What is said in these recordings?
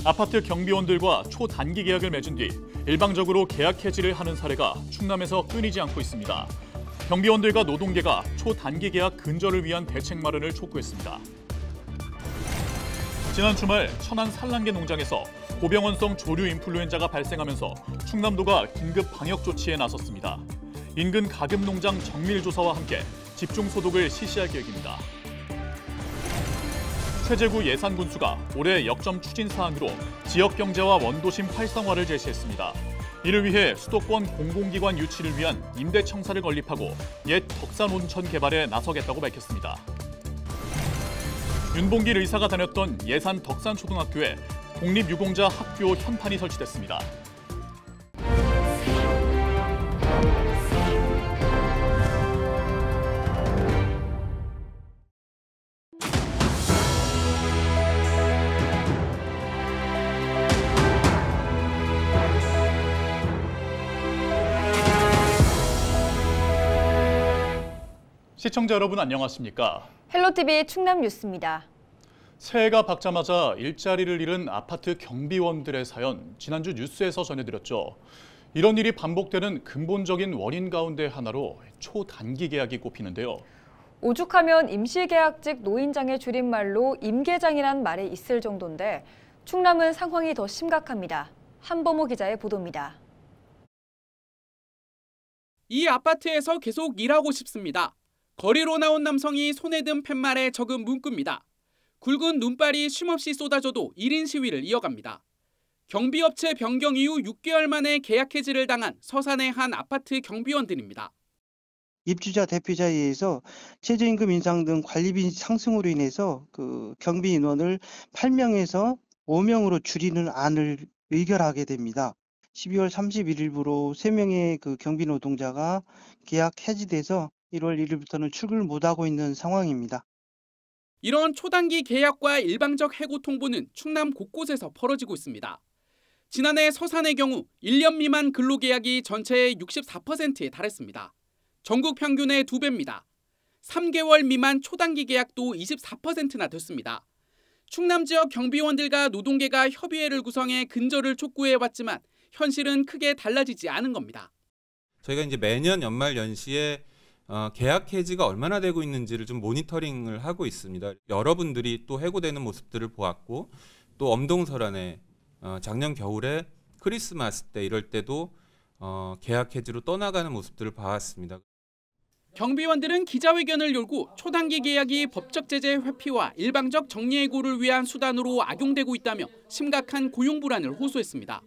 아파트 경비원들과 초단기 계약을 맺은 뒤 일방적으로 계약 해지를 하는 사례가 충남에서 끊이지 않고 있습니다. 경비원들과 노동계가 초단기 계약 근절을 위한 대책 마련을 촉구했습니다. 지난 주말 천안 산란계 농장에서 고병원성 조류 인플루엔자가 발생하면서 충남도가 긴급 방역 조치에 나섰습니다. 인근 가금 농장 정밀 조사와 함께 집중 소독을 실시할 계획입니다. 최재구 예산군수가 올해 역점 추진 사항으로 지역 경제와 원도심 활성화를 제시했습니다. 이를 위해 수도권 공공기관 유치를 위한 임대청사를 건립하고 옛 덕산 온천 개발에 나서겠다고 밝혔습니다. 윤봉길 의사가 다녔던 예산 덕산초등학교에 공립유공자 학교 현판이 설치됐습니다. 시청자 여러분 안녕하십니까? 헬로티비 충남 뉴스입니다. 새해가 밝자마자 일자리를 잃은 아파트 경비원들의 사연 지난주 뉴스에서 전해드렸죠. 이런 일이 반복되는 근본적인 원인 가운데 하나로 초단기 계약이 꼽히는데요. 오죽하면 임시계약직 노인장의 줄임말로 임계장이란 말이 있을 정도인데 충남은 상황이 더 심각합니다. 한범호 기자의 보도입니다. 이 아파트에서 계속 일하고 싶습니다. 거리로 나온 남성이 손에 든 팻말에 적은 문구입니다. 굵은 눈발이 쉼없이 쏟아져도 1인 시위를 이어갑니다. 경비업체 변경 이후 6개월 만에 계약 해지를 당한 서산의 한 아파트 경비원들입니다. 입주자 대표자에 의해서 최저임금 인상 등 관리비 상승으로 인해서 경비 인원을 8명에서 5명으로 줄이는 안을 의결하게 됩니다. 12월 31일부로 3명의 경비 노동자가 계약 해지돼서 1월 1일부터는 출근을 못하고 있는 상황입니다. 이런 초단기 계약과 일방적 해고 통보는 충남 곳곳에서 벌어지고 있습니다. 지난해 서산의 경우 1년 미만 근로계약이 전체의 64%에 달했습니다. 전국 평균의 2배입니다. 3개월 미만 초단기 계약도 24%나 됐습니다. 충남 지역 경비원들과 노동계가 협의회를 구성해 근절을 촉구해왔지만 현실은 크게 달라지지 않은 겁니다. 저희가 이제 매년 연말 연시에 계약 해지가 얼마나 되고 있는지를 좀 모니터링을 하고 있습니다. 여러분들이 또 해고되는 모습들을 보았고 또 엄동설안에 작년 겨울에 크리스마스 때 이럴 때도 계약 해지로 떠나가는 모습들을 봐왔습니다. 경비원들은 기자회견을 열고 초단기 계약이 법적 제재 회피와 일방적 정리해고를 위한 수단으로 악용되고 있다며 심각한 고용 불안을 호소했습니다.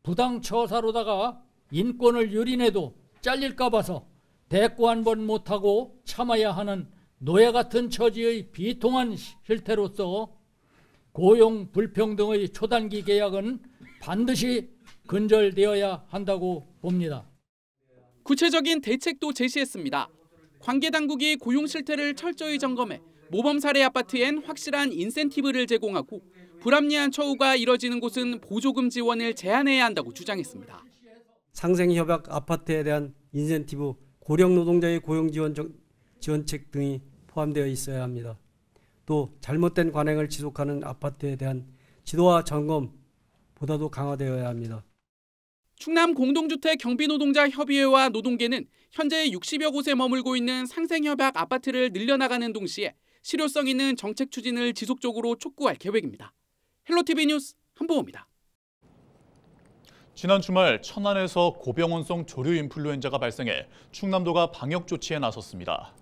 부당 처사로다가 인권을 유린해도 잘릴까 봐서 대꾸 한 번 못하고 참아야 하는 노예 같은 처지의 비통한 실태로서 고용 불평등의 초단기 계약은 반드시 근절되어야 한다고 봅니다. 구체적인 대책도 제시했습니다. 관계당국이 고용 실태를 철저히 점검해 모범 사례 아파트엔 확실한 인센티브를 제공하고 불합리한 처우가 이뤄지는 곳은 보조금 지원을 제한해야 한다고 주장했습니다. 상생협약 아파트에 대한 인센티브, 고령 노동자의 고용 지원책 등이 포함되어 있어야 합니다. 또 잘못된 관행을 지속하는 아파트에 대한 지도와 점검보다도 강화되어야 합니다. 충남 공동주택 경비노동자 협의회와 노동계는 현재 60여 곳에 머물고 있는 상생협약 아파트를 늘려나가는 동시에 실효성 있는 정책 추진을 지속적으로 촉구할 계획입니다. 헬로티비 뉴스 한보호입니다. 지난 주말 천안에서 고병원성 조류 인플루엔자가 발생해 충남도가 방역 조치에 나섰습니다.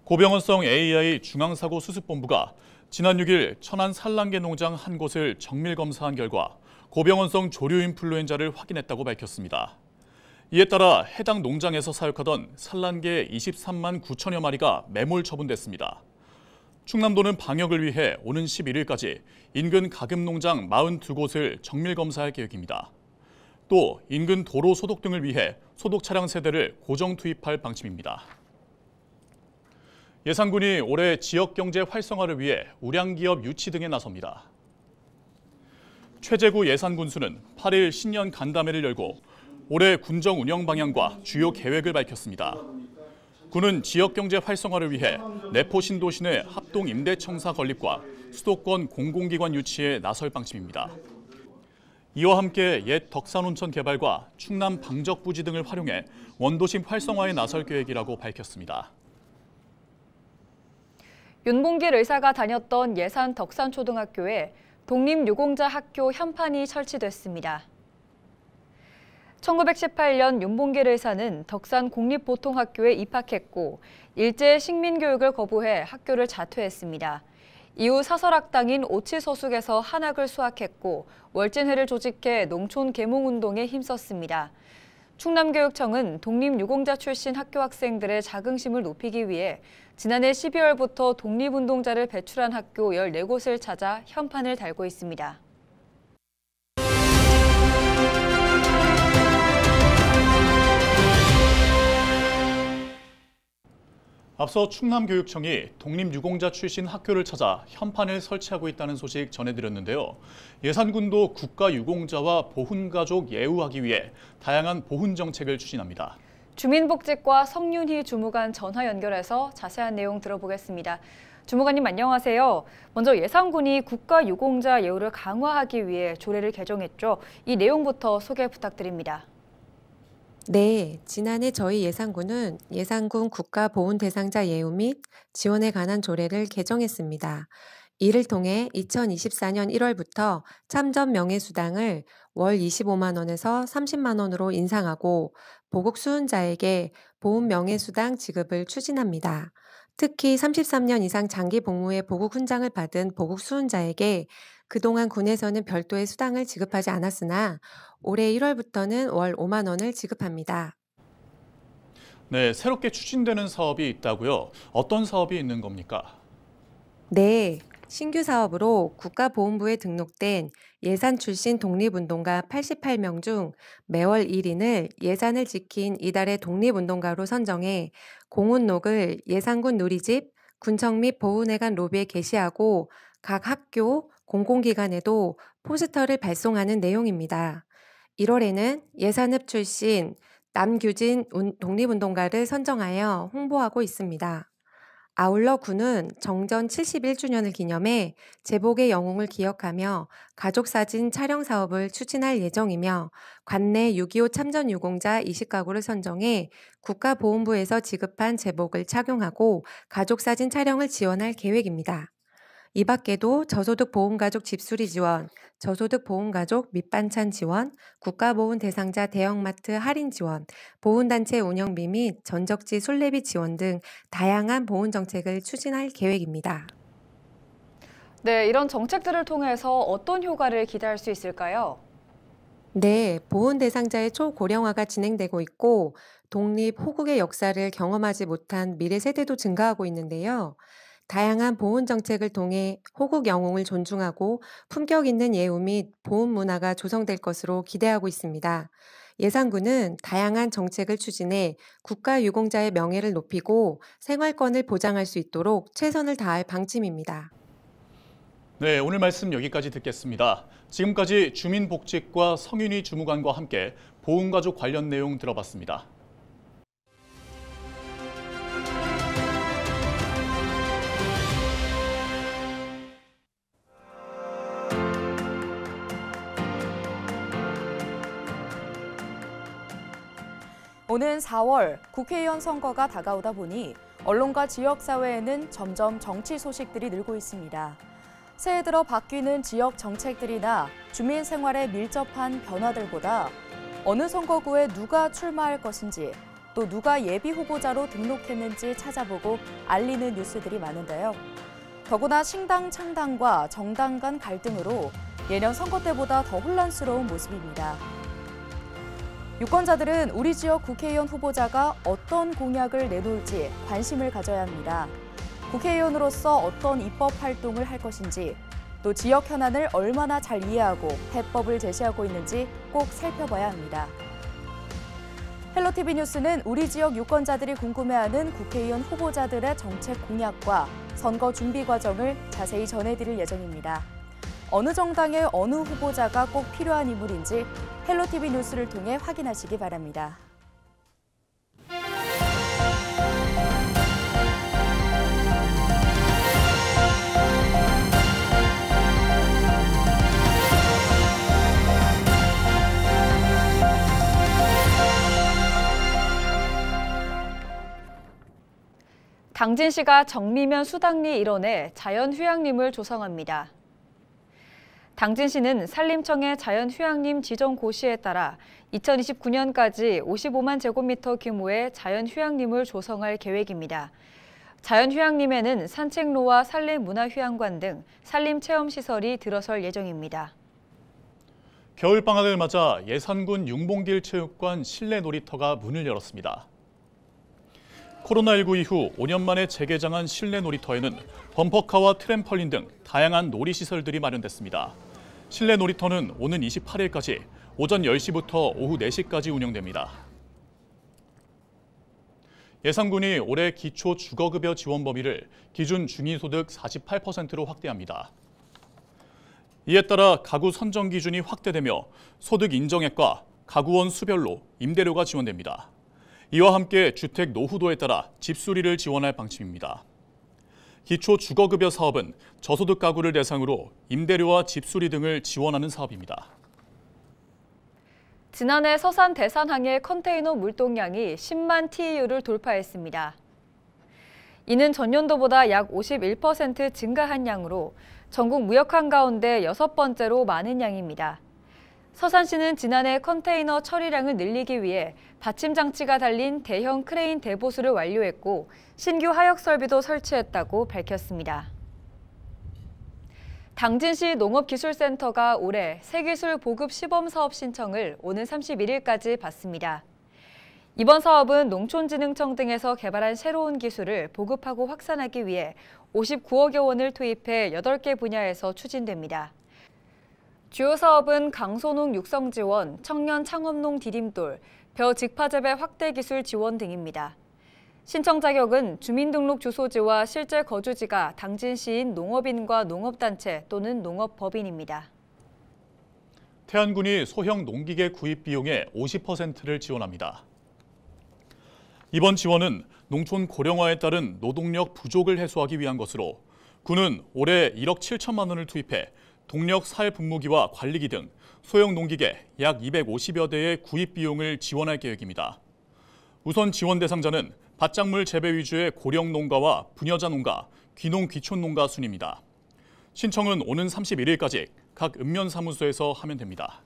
고병원성 AI 중앙사고수습본부가 지난 6일 천안 산란계 농장 한 곳을 정밀 검사한 결과 고병원성 조류 인플루엔자를 확인했다고 밝혔습니다. 이에 따라 해당 농장에서 사육하던 산란계 23만 9천여 마리가 매몰 처분됐습니다. 충남도는 방역을 위해 오는 11일까지 인근 가금 농장 42곳을 정밀 검사할 계획입니다. 또 인근 도로 소독 등을 위해 소독 차량 세대를 고정 투입할 방침입니다. 예산군이 올해 지역 경제 활성화를 위해 우량기업 유치 등에 나섭니다. 최재구 예산군수는 8일 신년 간담회를 열고 올해 군정 운영 방향과 주요 계획을 밝혔습니다. 군은 지역 경제 활성화를 위해 내포 신도시 내 합동 임대청사 건립과 수도권 공공기관 유치에 나설 방침입니다. 이와 함께 옛 덕산온천 개발과 충남 방적부지 등을 활용해 원도심 활성화에 나설 계획이라고 밝혔습니다. 윤봉길 의사가 다녔던 예산 덕산초등학교에 독립유공자 학교 현판이 설치됐습니다. 1918년 윤봉길 의사는 덕산 공립보통학교에 입학했고 일제 식민교육을 거부해 학교를 자퇴했습니다. 이후 사설학당인 오치서숙에서 한학을 수학했고 월진회를 조직해 농촌 계몽운동에 힘썼습니다. 충남교육청은 독립유공자 출신 학교 학생들의 자긍심을 높이기 위해 지난해 12월부터 독립운동자를 배출한 학교 14곳을 찾아 현판을 달고 있습니다. 앞서 충남교육청이 독립유공자 출신 학교를 찾아 현판을 설치하고 있다는 소식 전해드렸는데요. 예산군도 국가유공자와 보훈가족 예우하기 위해 다양한 보훈 정책을 추진합니다. 주민복지과 성윤희 주무관 전화 연결해서 자세한 내용 들어보겠습니다. 주무관님 안녕하세요. 먼저 예산군이 국가유공자 예우를 강화하기 위해 조례를 개정했죠. 이 내용부터 소개 부탁드립니다. 네, 지난해 저희 예산군은 예산군 국가보훈 대상자 예우 및 지원에 관한 조례를 개정했습니다. 이를 통해 2024년 1월부터 참전 명예수당을 월 25만 원에서 30만 원으로 인상하고 보국 수훈자에게 보훈 명예수당 지급을 추진합니다. 특히 33년 이상 장기 복무의 보국 훈장을 받은 보국 수훈자에게 그동안 군에서는 별도의 수당을 지급하지 않았으나 올해 1월부터는 월 5만 원을 지급합니다. 네, 새롭게 추진되는 사업이 있다고요? 어떤 사업이 있는 겁니까? 네, 신규 사업으로 국가보훈부에 등록된 예산 출신 독립운동가 88명 중 매월 1인을 예산을 지킨 이달의 독립운동가로 선정해 공훈록을 예산군 누리집, 군청 및 보훈회관 로비에 게시하고 각 학교, 공공기관에도 포스터를 발송하는 내용입니다. 1월에는 예산읍 출신 남규진 독립운동가를 선정하여 홍보하고 있습니다. 아울러 군은 정전 71주년을 기념해 제복의 영웅을 기억하며 가족사진 촬영 사업을 추진할 예정이며 관내 6.25 참전 유공자 20가구를 선정해 국가보훈부에서 지급한 제복을 착용하고 가족사진 촬영을 지원할 계획입니다. 이 밖에도 저소득 보훈가족 집수리 지원, 저소득 보훈가족 밑반찬 지원, 국가보훈 대상자 대형마트 할인 지원, 보훈단체 운영비 및 전적지 순례비 지원 등 다양한 보훈 정책을 추진할 계획입니다. 네, 이런 정책들을 통해서 어떤 효과를 기대할 수 있을까요? 네, 보훈 대상자의 초고령화가 진행되고 있고 독립, 호국의 역사를 경험하지 못한 미래 세대도 증가하고 있는데요. 다양한 보훈 정책을 통해 호국 영웅을 존중하고 품격 있는 예우 및 보훈 문화가 조성될 것으로 기대하고 있습니다. 예산군은 다양한 정책을 추진해 국가유공자의 명예를 높이고 생활권을 보장할 수 있도록 최선을 다할 방침입니다. 네, 오늘 말씀 여기까지 듣겠습니다. 지금까지 주민복지과 성윤희 주무관과 함께 보훈가족 관련 내용 들어봤습니다. 오는 4월 국회의원 선거가 다가오다 보니 언론과 지역사회에는 점점 정치 소식들이 늘고 있습니다. 새해 들어 바뀌는 지역 정책들이나 주민 생활에 밀접한 변화들보다 어느 선거구에 누가 출마할 것인지 또 누가 예비 후보자로 등록했는지 찾아보고 알리는 뉴스들이 많은데요. 더구나 신당 창당과 정당 간 갈등으로 예년 선거 때보다 더 혼란스러운 모습입니다. 유권자들은 우리 지역 국회의원 후보자가 어떤 공약을 내놓을지 관심을 가져야 합니다. 국회의원으로서 어떤 입법 활동을 할 것인지, 또 지역 현안을 얼마나 잘 이해하고 해법을 제시하고 있는지 꼭 살펴봐야 합니다. 헬로티비 뉴스는 우리 지역 유권자들이 궁금해하는 국회의원 후보자들의 정책 공약과 선거 준비 과정을 자세히 전해드릴 예정입니다. 어느 정당의 어느 후보자가 꼭 필요한 인물인지 헬로티비 뉴스를 통해 확인하시기 바랍니다. 당진시가 정미면 수당리 일원에 자연휴양림을 조성합니다. 당진시는 산림청의 자연휴양림 지정 고시에 따라 2029년까지 55만 제곱미터 규모의 자연휴양림을 조성할 계획입니다. 자연휴양림에는 산책로와 산림문화휴양관 등 산림체험시설이 들어설 예정입니다. 겨울방학을 맞아 예산군 융봉길 체육관 실내 놀이터가 문을 열었습니다. 코로나19 이후 5년 만에 재개장한 실내 놀이터에는 범퍼카와 트램펄린 등 다양한 놀이시설들이 마련됐습니다. 실내 놀이터는 오는 28일까지 오전 10시부터 오후 4시까지 운영됩니다. 예산군이 올해 기초 주거급여 지원 범위를 기준 중위소득 48%로 확대합니다. 이에 따라 가구 선정 기준이 확대되며 소득 인정액과 가구원 수별로 임대료가 지원됩니다. 이와 함께 주택 노후도에 따라 집수리를 지원할 방침입니다. 기초 주거급여 사업은 저소득 가구를 대상으로 임대료와 집수리 등을 지원하는 사업입니다. 지난해 서산 대산항의 컨테이너 물동량이 10만 TEU를 돌파했습니다. 이는 전년도보다 약 51% 증가한 양으로 전국 무역항 가운데 6번째로 많은 양입니다. 서산시는 지난해 컨테이너 처리량을 늘리기 위해 받침 장치가 달린 대형 크레인 대보수를 완료했고 신규 하역 설비도 설치했다고 밝혔습니다. 당진시 농업기술센터가 올해 새기술 보급 시범 사업 신청을 오는 31일까지 받습니다. 이번 사업은 농촌진흥청 등에서 개발한 새로운 기술을 보급하고 확산하기 위해 59억여 원을 투입해 8개 분야에서 추진됩니다. 주요 사업은 강소농 육성 지원, 청년 창업농 디딤돌, 벼 직파재배 확대 기술 지원 등입니다. 신청 자격은 주민등록 주소지와 실제 거주지가 당진시인 농업인과 농업단체 또는 농업법인입니다. 태안군이 소형 농기계 구입 비용의 50%를 지원합니다. 이번 지원은 농촌 고령화에 따른 노동력 부족을 해소하기 위한 것으로 군은 올해 1억 7천만 원을 투입해 동력 살분무기와 관리기 등 소형 농기계 약 250여 대의 구입 비용을 지원할 계획입니다. 우선 지원 대상자는 밭작물 재배 위주의 고령 농가와 분여자 농가, 귀농 귀촌 농가 순입니다. 신청은 오는 31일까지 각 읍면사무소에서 하면 됩니다.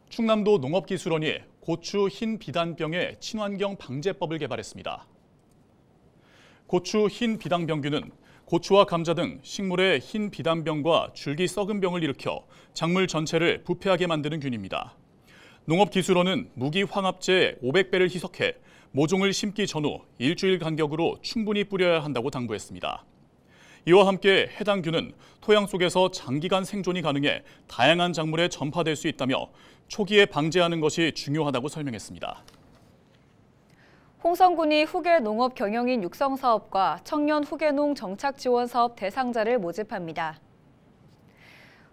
충남도 농업기술원이 고추 흰 비단병의 친환경 방제법을 개발했습니다. 고추 흰 비단병균은 고추와 감자 등 식물의 흰 비단병과 줄기 썩은 병을 일으켜 작물 전체를 부패하게 만드는 균입니다. 농업기술원은 무기 황합제 500배를 희석해 모종을 심기 전후 일주일 간격으로 충분히 뿌려야 한다고 당부했습니다. 이와 함께 해당 균은 토양 속에서 장기간 생존이 가능해 다양한 작물에 전파될 수 있다며 초기에 방제하는 것이 중요하다고 설명했습니다. 홍성군이 후계 농업 경영인 육성 사업과 청년 후계농 정착 지원 사업 대상자를 모집합니다.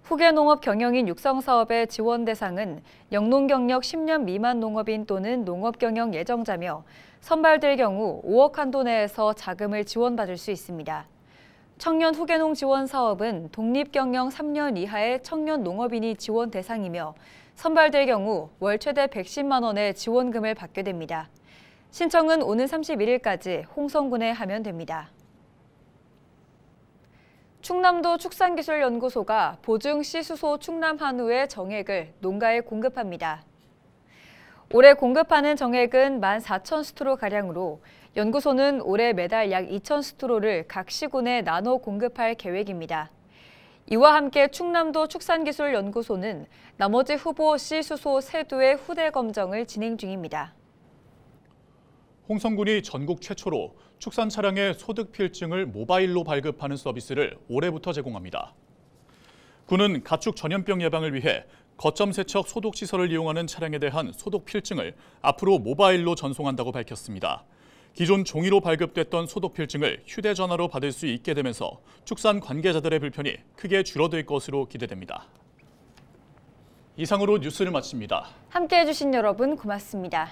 후계 농업 경영인 육성 사업의 지원 대상은 영농 경력 10년 미만 농업인 또는 농업 경영 예정자며 선발될 경우 5억 한도 내에서 자금을 지원받을 수 있습니다. 청년 후계농 지원 사업은 독립 경영 3년 이하의 청년 농업인이 지원 대상이며 선발될 경우 월 최대 110만 원의 지원금을 받게 됩니다. 신청은 오는 31일까지 홍성군에 하면 됩니다. 충남도 축산기술연구소가 보증 씨수소 충남한우의 정액을 농가에 공급합니다. 올해 공급하는 정액은 14,000스트로가량으로 연구소는 올해 매달 약 2,000스트로를 각 시군에 나눠 공급할 계획입니다. 이와 함께 충남도 축산기술연구소는 나머지 후보 씨수소 3두의 후대 검정을 진행 중입니다. 홍성군이 전국 최초로 축산 차량의 소득 필증을 모바일로 발급하는 서비스를 올해부터 제공합니다. 군은 가축 전염병 예방을 위해 거점 세척 소독 시설을 이용하는 차량에 대한 소독 필증을 앞으로 모바일로 전송한다고 밝혔습니다. 기존 종이로 발급됐던 소독 필증을 휴대전화로 받을 수 있게 되면서 축산 관계자들의 불편이 크게 줄어들 것으로 기대됩니다. 이상으로 뉴스를 마칩니다. 함께해 주신 여러분 고맙습니다.